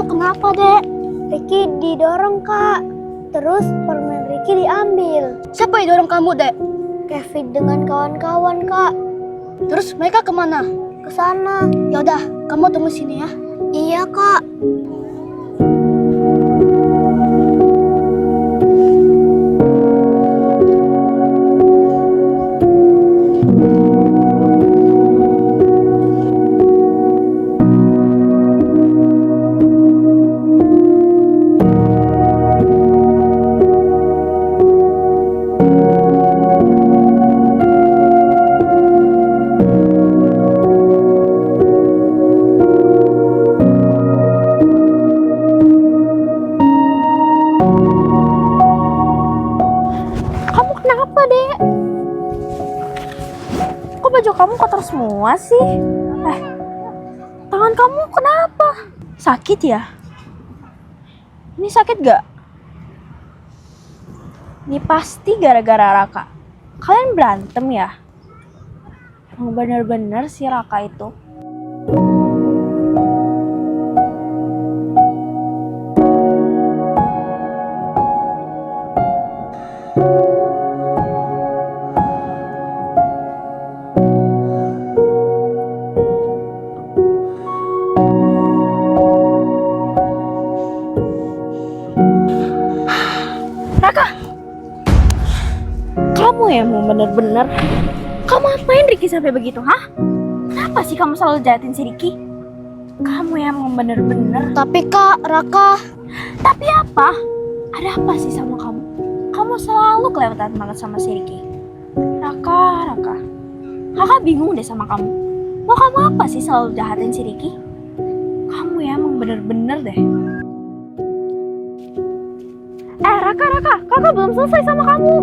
kenapa, Dek? Ricky didorong, Kak. Terus permen Ricky diambil. Siapa yang dorong kamu, Dek? Kevin dengan kawan-kawan, Kak. Terus mereka kemana? Ke sana. Yaudah, kamu tunggu sini ya. Iya, Kak. Kenapa, Dek? Kok baju kamu kotor semua sih? Tangan kamu kenapa? Sakit ya? Ini sakit gak? Ini pasti gara-gara Raka. Kalian berantem ya? Emang bener-bener si Raka itu. Raka, kamu emang bener-bener. Kamu apain Ricky sampai begitu, hah? Kenapa sih kamu selalu jahatin si Ricky? Kamu emang bener-bener. Tapi Kak, Raka. Tapi apa? Ada apa sih sama kamu? Kamu selalu kelewatan banget sama si Ricky. Raka. Kakak bingung deh sama kamu. Mau kamu apa sih selalu jahatin si Ricky? Kamu emang bener-bener deh. Raka, kakak belum selesai sama kamu.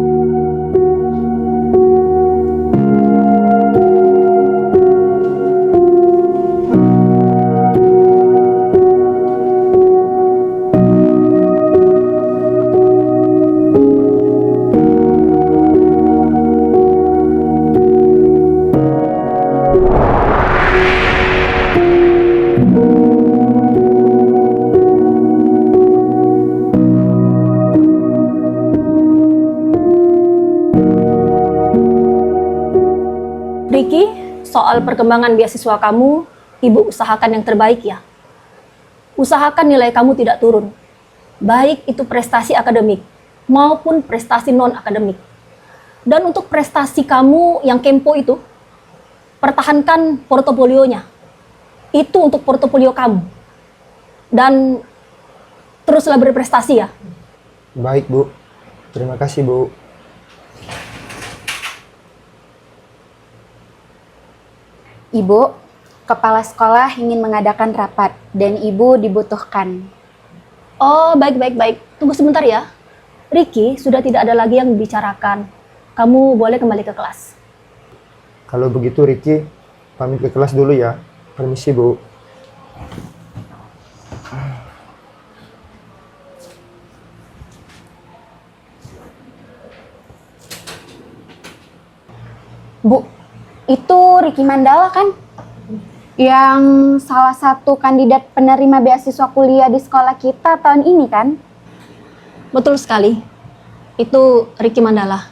Ricky, soal perkembangan beasiswa kamu, Ibu usahakan yang terbaik ya. Usahakan nilai kamu tidak turun. Baik itu prestasi akademik maupun prestasi non-akademik. Dan untuk prestasi kamu yang Kempo itu, pertahankan portofolionya. Itu untuk portofolio kamu. Dan teruslah berprestasi ya. Baik, Bu. Terima kasih, Bu. Ibu, kepala sekolah ingin mengadakan rapat dan Ibu dibutuhkan. Oh, baik. Tunggu sebentar ya. Ricky, sudah tidak ada lagi yang dibicarakan. Kamu boleh kembali ke kelas. Kalau begitu, Ricky, pamit ke kelas dulu ya. Permisi, Bu. Bu, itu Ricky Mandala kan? Yang salah satu kandidat penerima beasiswa kuliah di sekolah kita tahun ini kan? Betul sekali. Itu Ricky Mandala.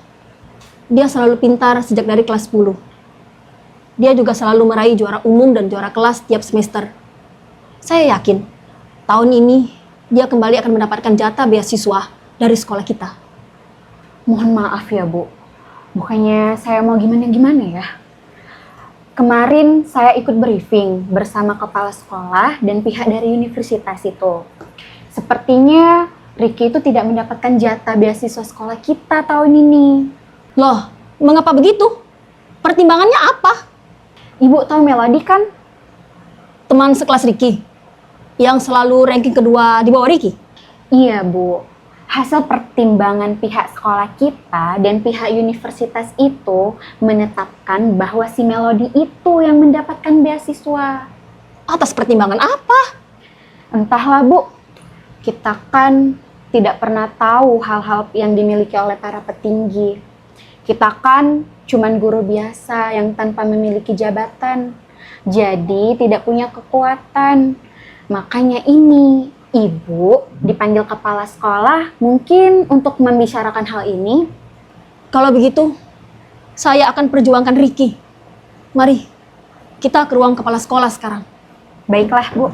Dia selalu pintar sejak dari kelas 10. Dia juga selalu meraih juara umum dan juara kelas tiap semester. Saya yakin, tahun ini dia kembali akan mendapatkan jatah beasiswa dari sekolah kita. Mohon maaf ya, Bu. Bukannya saya mau gimana-gimana ya. Kemarin saya ikut briefing bersama kepala sekolah dan pihak dari universitas itu. Sepertinya Ricky itu tidak mendapatkan jatah beasiswa sekolah kita tahun ini. Loh, mengapa begitu? Pertimbangannya apa? Ibu tahu Melody kan? Teman sekelas Ricky, yang selalu ranking kedua di bawah Ricky? Iya, Bu. Hasil pertimbangan pihak sekolah kita dan pihak universitas itu menetapkan bahwa si Melody itu yang mendapatkan beasiswa. Atas pertimbangan apa? Entahlah, Bu. Kita kan tidak pernah tahu hal-hal yang dimiliki oleh para petinggi. Kita kan cuman guru biasa yang tanpa memiliki jabatan. Jadi tidak punya kekuatan. Makanya ini Ibu dipanggil kepala sekolah mungkin untuk membicarakan hal ini. Kalau begitu, saya akan perjuangkan Ricky. Mari, kita ke ruang kepala sekolah sekarang. Baiklah, Bu.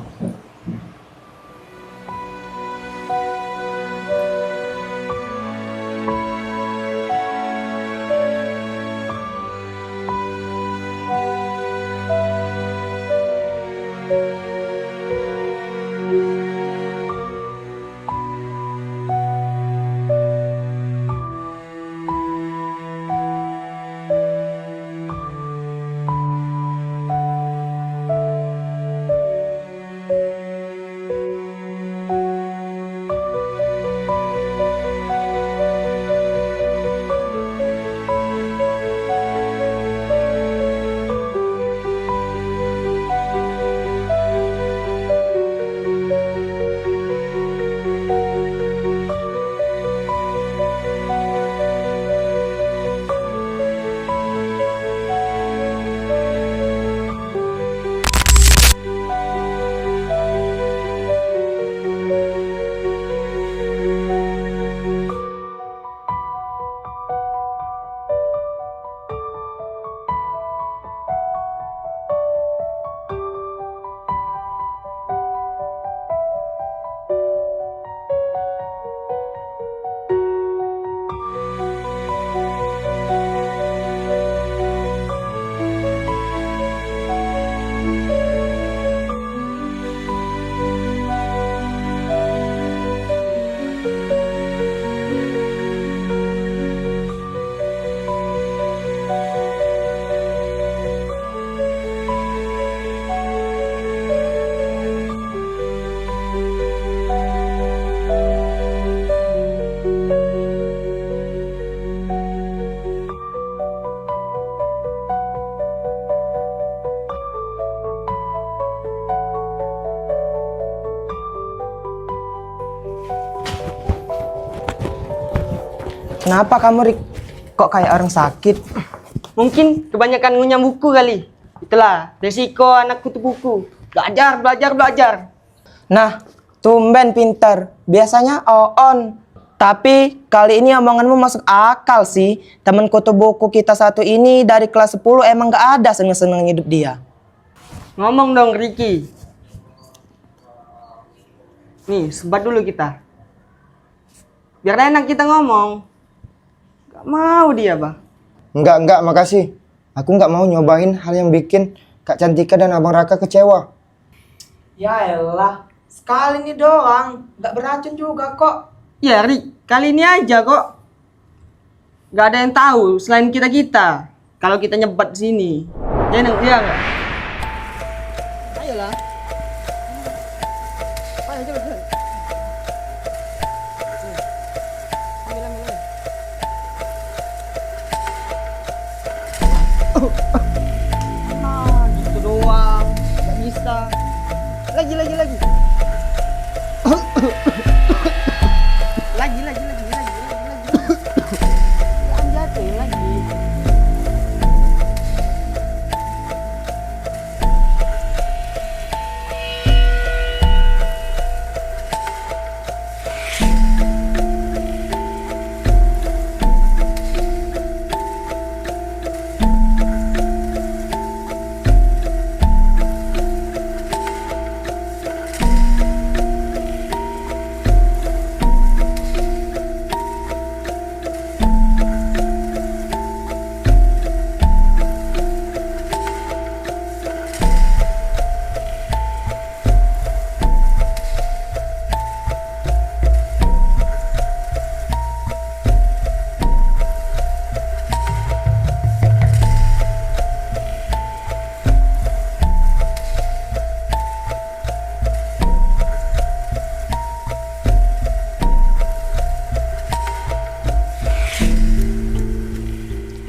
Kenapa kamu, Rik? Kok kayak orang sakit? Mungkin kebanyakan ngunyah buku kali. Itulah resiko anak kutu buku. Belajar, belajar, belajar. Nah, tumben pintar. Biasanya on. Tapi kali ini omonganmu masuk akal sih. Teman kutu buku kita satu ini dari kelas 10 emang gak ada seneng-seneng hidup dia. Ngomong dong, Ricky. Nih, sebat dulu kita. Biar enak kita ngomong. Gak mau dia, Bang. Enggak, makasih. Aku nggak mau nyobain hal yang bikin Kak Cantika dan Abang Raka kecewa. Ya elah, sekali ini doang. Gak beracun juga kok. Ya, Rik, kali ini aja kok. Gak ada yang tahu selain kita-kita. Kalau kita nyebat di sini. Dia nggak? Ayolah. Ayo, coba. Gitu doang, nggak bisa. Lagi. Lagi. Jangan jatuh lagi.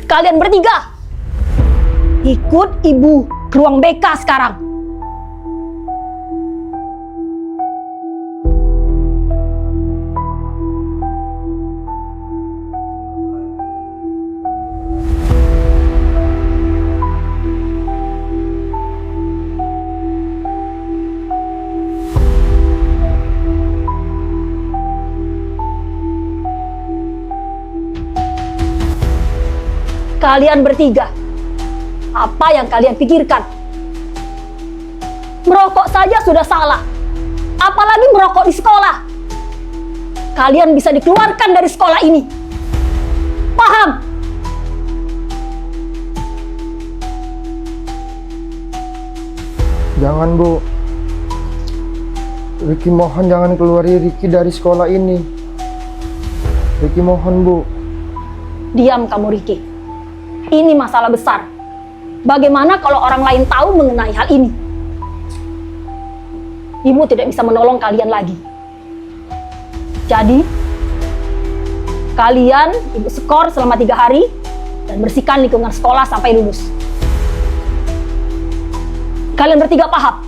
Kalian bertiga, ikut ibu ke ruang BK sekarang. Kalian bertiga, apa yang kalian pikirkan? Merokok saja sudah salah, apalagi merokok di sekolah. Kalian bisa dikeluarkan dari sekolah ini. Paham? Jangan, Bu. Ricky mohon jangan keluari Ricky dari sekolah ini. Ricky mohon, Bu. Diam kamu, Ricky. Ini masalah besar. Bagaimana kalau orang lain tahu mengenai hal ini? Ibu tidak bisa menolong kalian lagi. Jadi, kalian ibu skor selama 3 hari dan bersihkan lingkungan sekolah sampai lulus. Kalian bertiga paham?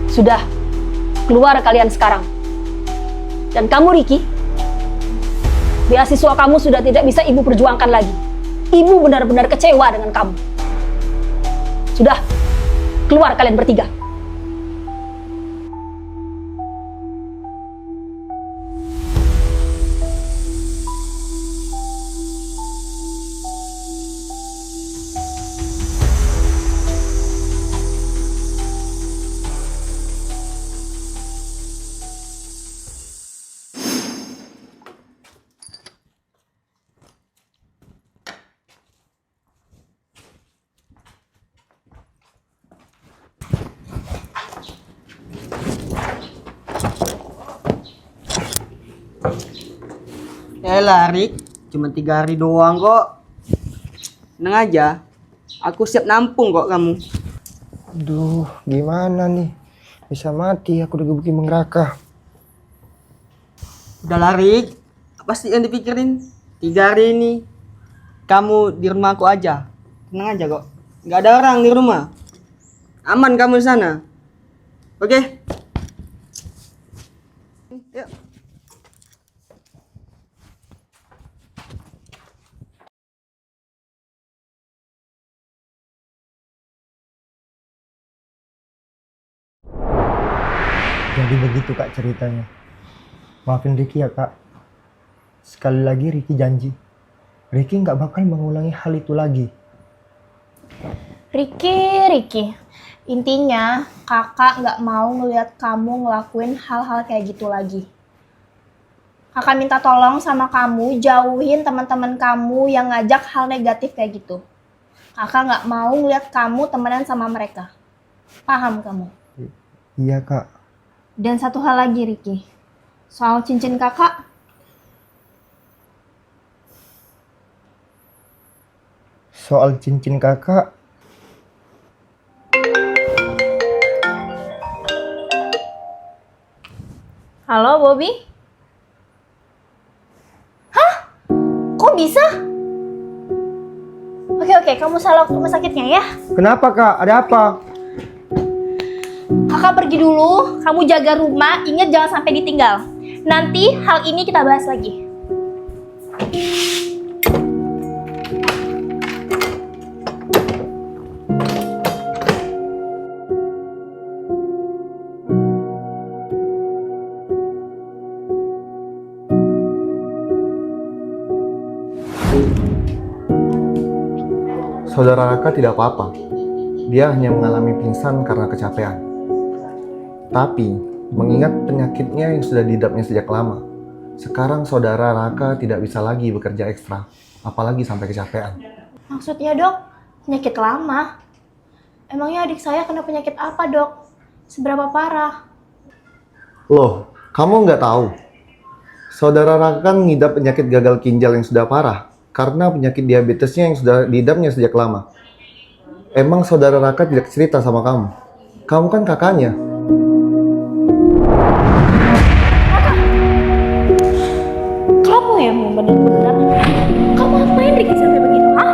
Sudah, keluar kalian sekarang. Dan kamu, Ricky, beasiswa kamu sudah tidak bisa ibu perjuangkan lagi. Ibu benar-benar kecewa dengan kamu. Sudah, keluar kalian bertiga. Yaelah, Rik. Cuma 3 hari doang kok. Tenang aja. Aku siap nampung kok kamu. Aduh, gimana nih? Bisa mati aku digebukin mengeraka. Udah Rik. Apa sih yang dipikirin? 3 hari ini kamu di rumah aku aja. Tenang aja kok. Nggak ada orang di rumah. Aman kamu di sana. Oke? Yuk. Jadi begitu Kak ceritanya. Maafin Ricky ya Kak. Sekali lagi Ricky janji. Ricky nggak bakal mengulangi hal itu lagi. Ricky. Intinya kakak nggak mau ngeliat kamu ngelakuin hal-hal kayak gitu lagi. Kakak minta tolong sama kamu jauhin teman-teman kamu yang ngajak hal negatif kayak gitu. Kakak nggak mau ngeliat kamu temenan sama mereka. Paham kamu? Iya Kak. Dan satu hal lagi Ricky. Soal cincin kakak. Soal cincin kakak. Halo Bobby? Hah? Kok bisa? Oke, kamu salah ke rumah sakitnya ya. Kenapa Kak? Ada apa? Kakak pergi dulu, kamu jaga rumah, ingat jangan sampai ditinggal. Nanti hal ini kita bahas lagi. Saudara Raka tidak apa-apa. Dia hanya mengalami pingsan karena kecapean. Tapi, mengingat penyakitnya yang sudah diidapnya sejak lama, sekarang saudara Raka tidak bisa lagi bekerja ekstra, apalagi sampai kecapean. Maksudnya dok, penyakit lama? Emangnya adik saya kena penyakit apa dok? Seberapa parah? Loh, kamu nggak tahu? Saudara Raka kan mengidap penyakit gagal ginjal yang sudah parah, karena penyakit diabetesnya yang sudah diidapnya sejak lama. Emang saudara Raka tidak cerita sama kamu? Kamu kan kakaknya. Kamu yang bener-bener. Kamu ngapain Ricky sampai begitu, hah?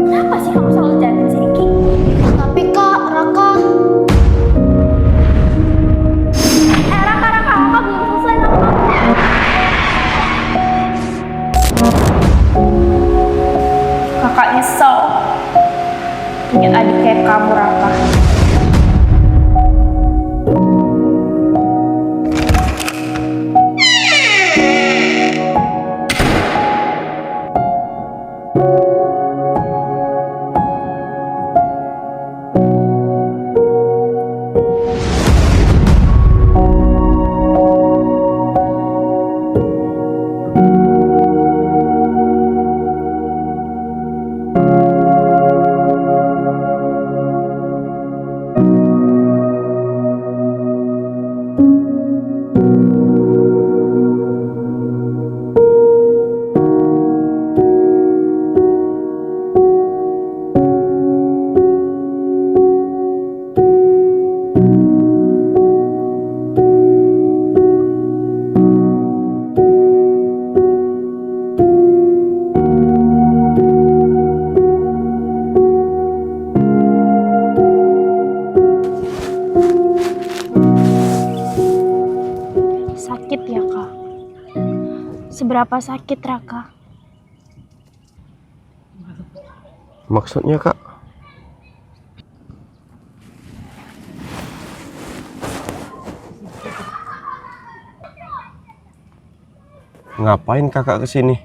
Kenapa sih kamu selalu jahatin si Ricky? Tapi Kak, Raka. Raka, kakak belum selesai sama kamu. Kakak nyesel punya adik kayak kamu, Raka. Seberapa sakit, Raka? Maksudnya, Kak? Ngapain kakak kesini?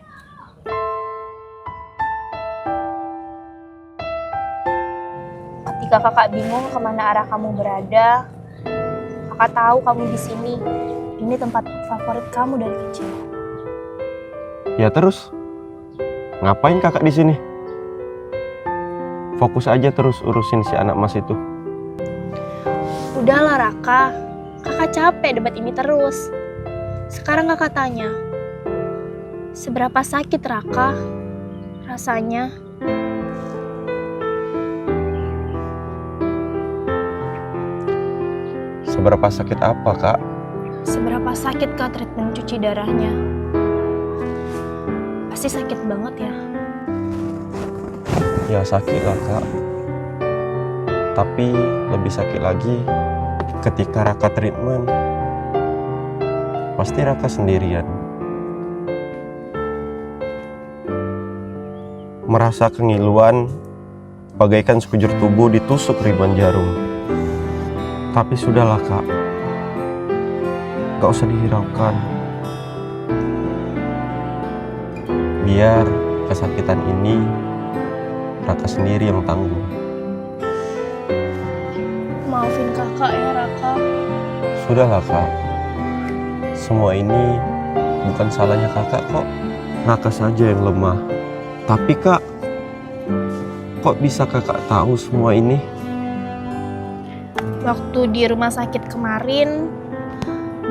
Ketika kakak bingung kemana arah kamu berada, kakak tahu kamu di sini. Ini tempat favorit kamu dari kecil. Ya terus? Ngapain kakak di sini? Fokus aja terus urusin si anak mas itu. Udahlah Raka, kakak capek debat ini terus. Sekarang kakak tanya, seberapa sakit Raka rasanya? Seberapa sakit apa, Kak? Seberapa sakit kak treatment cuci darahnya? Pasti sakit banget ya. Ya sakit lah, Kak. Tapi lebih sakit lagi ketika Raka treatment. Pasti Raka sendirian. Merasa kengiluan bagaikan sekujur tubuh ditusuk ribuan jarum. Tapi sudahlah, Kak. Gak usah dihiraukan. Biar kesakitan ini Raka sendiri yang tanggung. Maafin kakak ya Raka. Sudahlah, Kak. Semua ini bukan salahnya kakak kok. Raka saja yang lemah. Tapi Kak, kok bisa kakak tahu semua ini? Waktu di rumah sakit kemarin,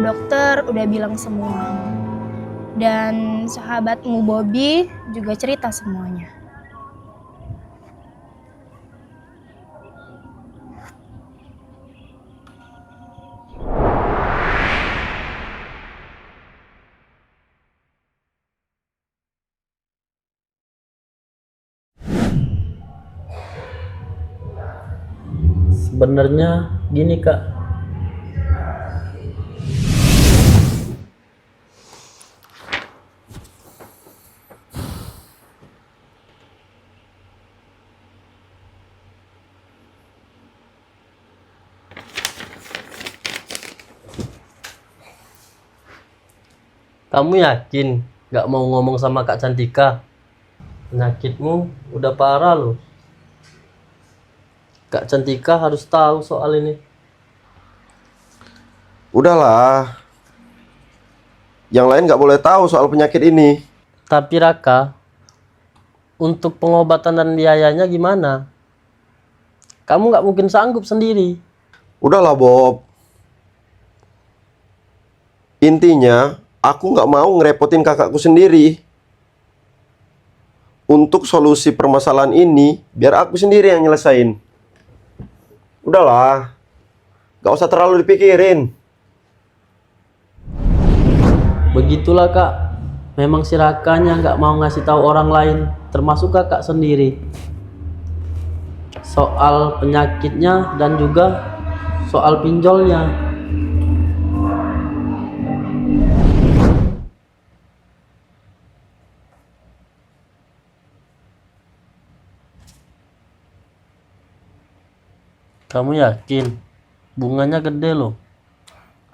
dokter udah bilang semua. Dan sahabatmu Bobby juga cerita semuanya. Sebenarnya gini Kak, kamu yakin gak mau ngomong sama Kak Cantika? Penyakitmu udah parah loh. Kak Cantika harus tahu soal ini. Udahlah. Yang lain nggak boleh tahu soal penyakit ini. Tapi Raka, untuk pengobatan dan biayanya gimana? Kamu nggak mungkin sanggup sendiri. Udahlah, Bob. Intinya, aku nggak mau ngerepotin kakakku sendiri. Untuk solusi permasalahan ini, biar aku sendiri yang nyelesain. Udahlah, gak usah terlalu dipikirin. Begitulah Kak, memang si Rakanya nggak mau ngasih tahu orang lain, termasuk kakak sendiri, soal penyakitnya dan juga soal pinjolnya. Kamu yakin? Bunganya gede loh.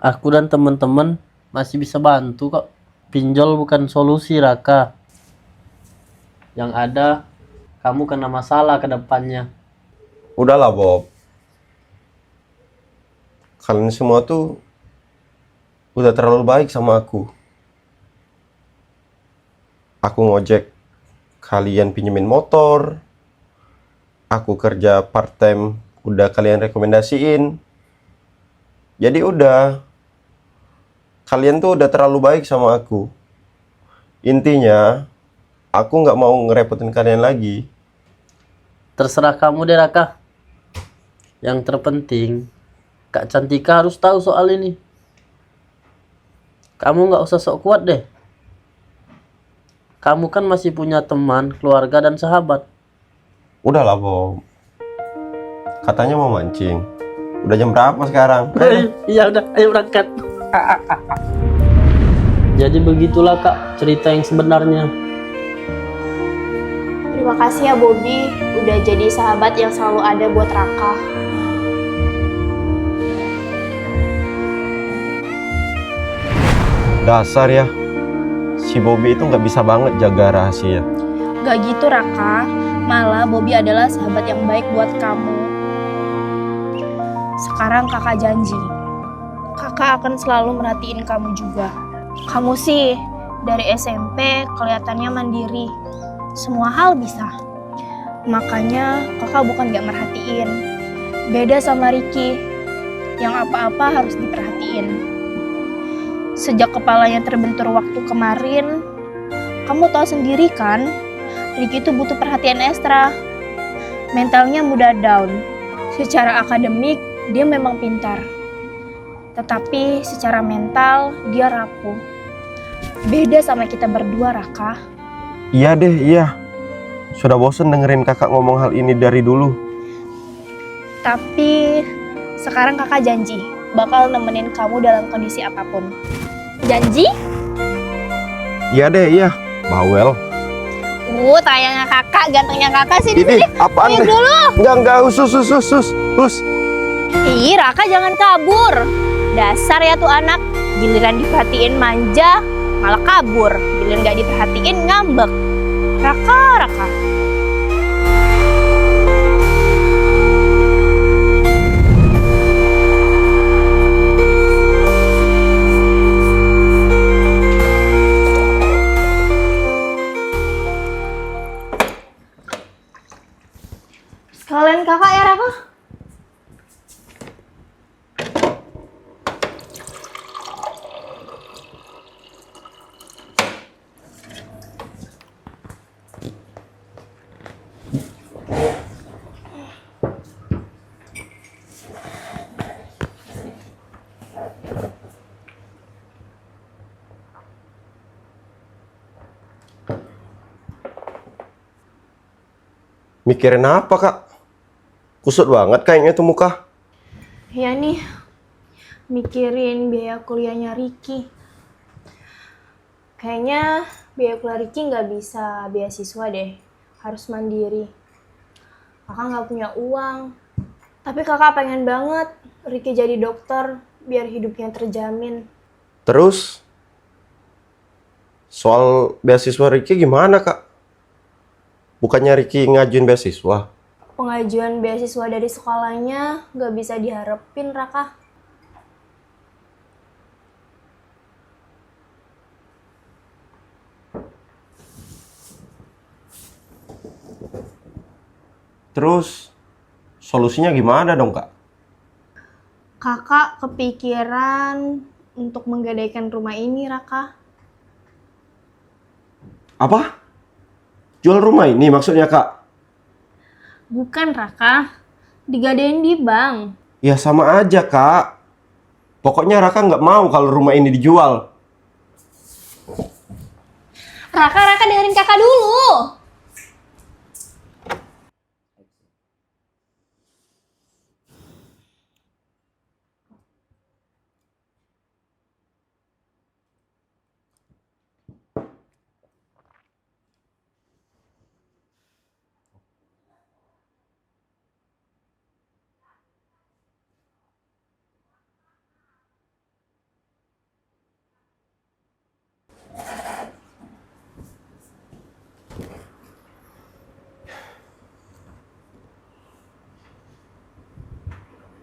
Aku dan teman-teman masih bisa bantu kok. Pinjol bukan solusi Raka. Yang ada, kamu kena masalah ke depannya. Udahlah, Bob. Kalian semua tuh udah terlalu baik sama aku. Aku ngojek, kalian pinjemin motor. Aku kerja part-time, udah kalian rekomendasiin. Jadi udah, kalian tuh udah terlalu baik sama aku. Intinya, aku nggak mau ngerepotin kalian lagi. Terserah kamu deh Raka. Yang terpenting, Kak Cantika harus tahu soal ini. Kamu nggak usah sok kuat deh. Kamu kan masih punya teman, keluarga, dan sahabat. Udahlah, Bob. Katanya mau mancing. Udah jam berapa sekarang? Iya udah, ayo berangkat. Jadi begitulah Kak cerita yang sebenarnya. Terima kasih ya Bobby, udah jadi sahabat yang selalu ada buat Raka. Dasar ya, si Bobby itu nggak bisa banget jaga rahasia. Gak gitu Raka, malah Bobby adalah sahabat yang baik buat kamu. Sekarang kakak janji, kakak akan selalu merhatiin kamu juga. Kamu sih dari SMP kelihatannya mandiri, semua hal bisa. Makanya kakak bukan gak merhatiin, beda sama Ricky yang apa-apa harus diperhatiin. Sejak kepalanya terbentur waktu kemarin, kamu tahu sendiri kan, Ricky itu butuh perhatian ekstra. Mentalnya mudah down. Secara akademik, dia memang pintar. Tetapi secara mental, dia rapuh. Beda sama kita berdua, Raka. Iya deh, iya. Sudah bosen dengerin kakak ngomong hal ini dari dulu. Tapi sekarang kakak janji bakal nemenin kamu dalam kondisi apapun. Janji? Iya deh, iya. Bawel. Tayangnya kakak, gantengnya kakak sih. Ini apaan Lihat deh? dulu. Enggak, us. Ih, Raka jangan kabur. Dasar ya tuh anak. Giliran diperhatiin manja, malah kabur. Giliran gak diperhatiin ngambek. Raka. Sekalian kakak ya Raka. Mikirin apa kak? Kusut banget kayaknya tuh muka. Ya nih, mikirin biaya kuliahnya Ricky. Kayaknya biaya kuliah Ricky nggak bisa beasiswa deh, harus mandiri. Kakak nggak punya uang, tapi kakak pengen banget Ricky jadi dokter biar hidupnya terjamin. Terus soal beasiswa Ricky gimana kak? Bukannya Ricky ngajuin beasiswa? Pengajuan beasiswa dari sekolahnya nggak bisa diharapin, Raka. Terus solusinya gimana dong kak? Kakak kepikiran untuk menggadaikan rumah ini, Raka. Apa? Jual rumah ini maksudnya kak? Bukan, Raka. Digadain di bank. Ya sama aja kak. Pokoknya Raka nggak mau kalau rumah ini dijual. Raka dengerin kakak dulu.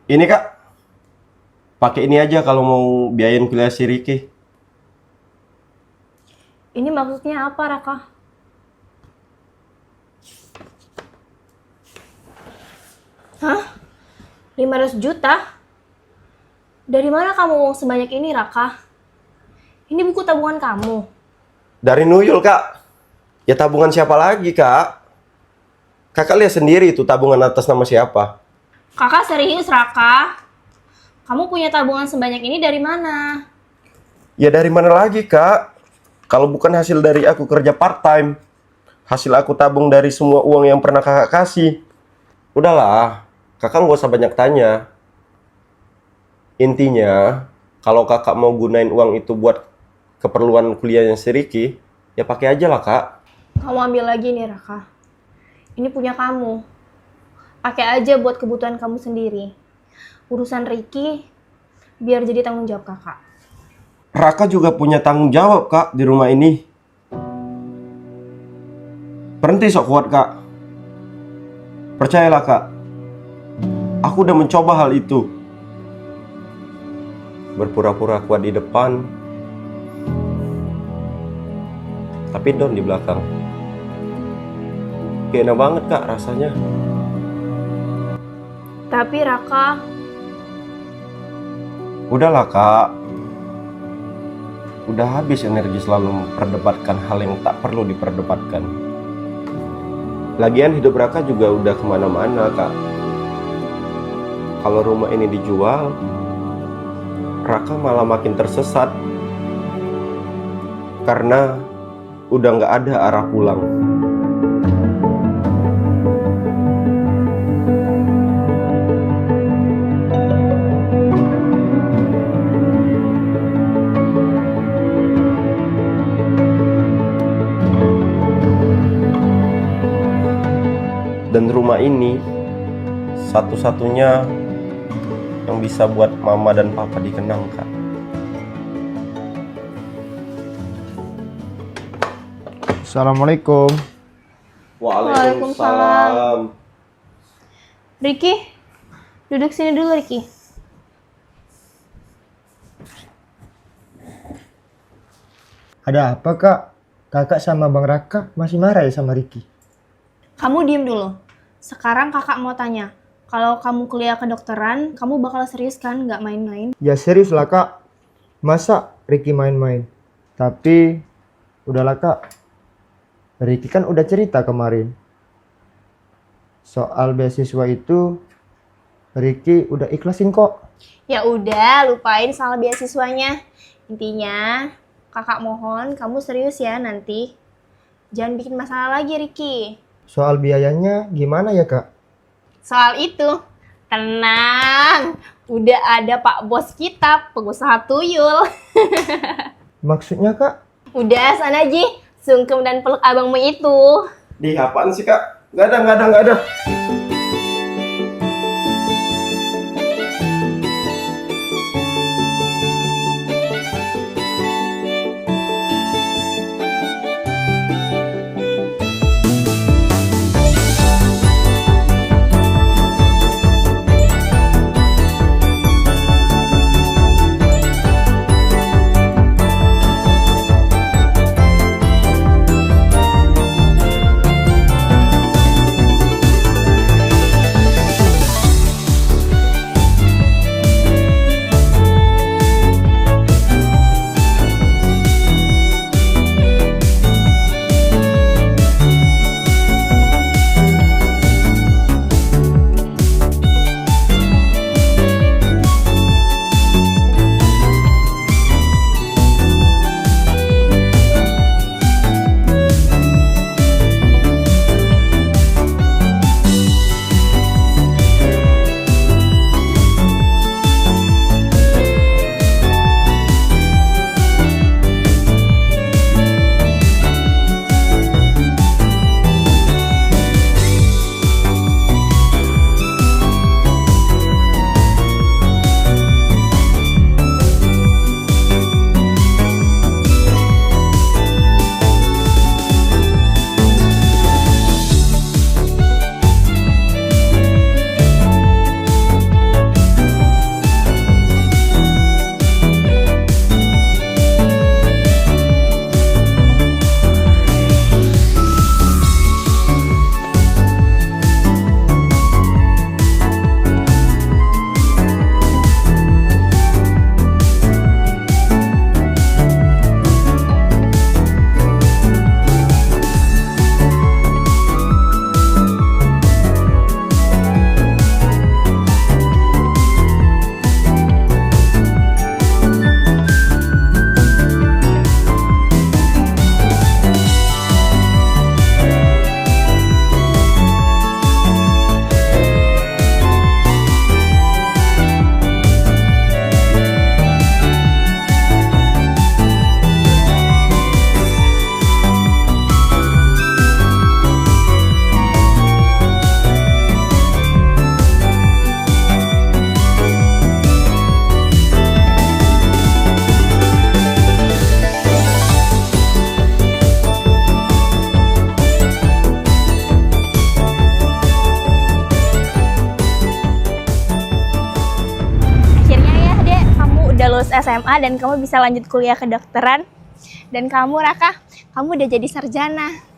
Ini kak, pakai ini aja kalau mau biayain kuliah si Ricky. Ini maksudnya apa, Raka? Hah? 500 juta? Dari mana kamu uang sebanyak ini, Raka? Ini buku tabungan kamu. Dari Nuyul kak. Ya tabungan siapa lagi kak? Kakak lihat sendiri itu tabungan atas nama siapa. Kakak serius, Raka? Kamu punya tabungan sebanyak ini dari mana? Ya dari mana lagi kak? Kalau bukan hasil dari aku kerja part time. Hasil aku tabung dari semua uang yang pernah kakak kasih. Udahlah, kakak nggak usah banyak tanya. Intinya, kalau kakak mau gunain uang itu buat keperluan kuliahnya si Ricky, ya pakai aja lah Kak. Kamu ambil lagi nih Raka. Ini punya kamu. Pakai aja buat kebutuhan kamu sendiri. Urusan Ricky, biar jadi tanggung jawab kakak. Raka juga punya tanggung jawab Kak di rumah ini. Berhenti sok kuat Kak. Percayalah Kak. Aku udah mencoba hal itu. Berpura-pura kuat di depan, tapi down di belakang. Gak enak banget Kak rasanya. Tapi Raka, Udahlah Kak. Udah habis energi selalu memperdebatkan hal yang tak perlu diperdebatkan. Lagian hidup Raka juga udah kemana-mana Kak. Kalau rumah ini dijual, Raka malah makin tersesat. Karena udah nggak ada arah pulang. Dan rumah ini satu-satunya yang bisa buat mama dan papa dikenang Kak. Assalamualaikum. Waalaikumsalam. Ricky, duduk sini dulu Ricky. Ada apa Kak? Kakak sama Bang Raka masih marah ya sama Ricky? Kamu diem dulu. Sekarang kakak mau tanya, kalau kamu kuliah kedokteran, kamu bakal serius kan, nggak main-main? Ya serius lah Kak. Masa Ricky main-main? Tapi udahlah Kak. Ricky kan udah cerita kemarin. Soal beasiswa itu Ricky udah ikhlasin kok. Ya udah, lupain soal beasiswanya. Intinya, kakak mohon kamu serius ya nanti. Jangan bikin masalah lagi, Ricky. Soal biayanya gimana ya Kak? Soal itu, tenang. Udah ada Pak Bos kita, pengusaha tuyul. Maksudnya Kak? Udah, sana Ji. Sungkem dan peluk abangmu itu. Di apaan sih Kak? Nggak ada. lulus SMA dan kamu bisa lanjut kuliah kedokteran. Dan kamu, Raka, kamu udah jadi sarjana.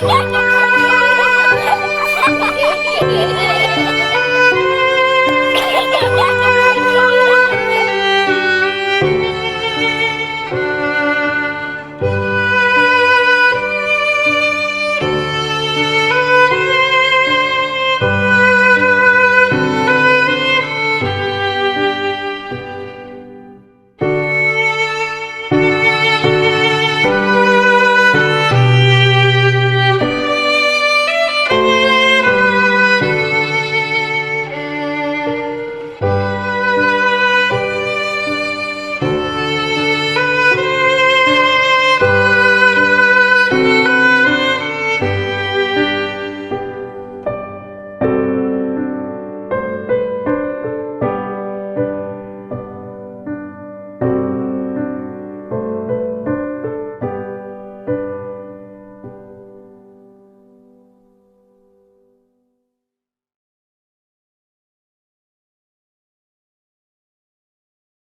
Hehehe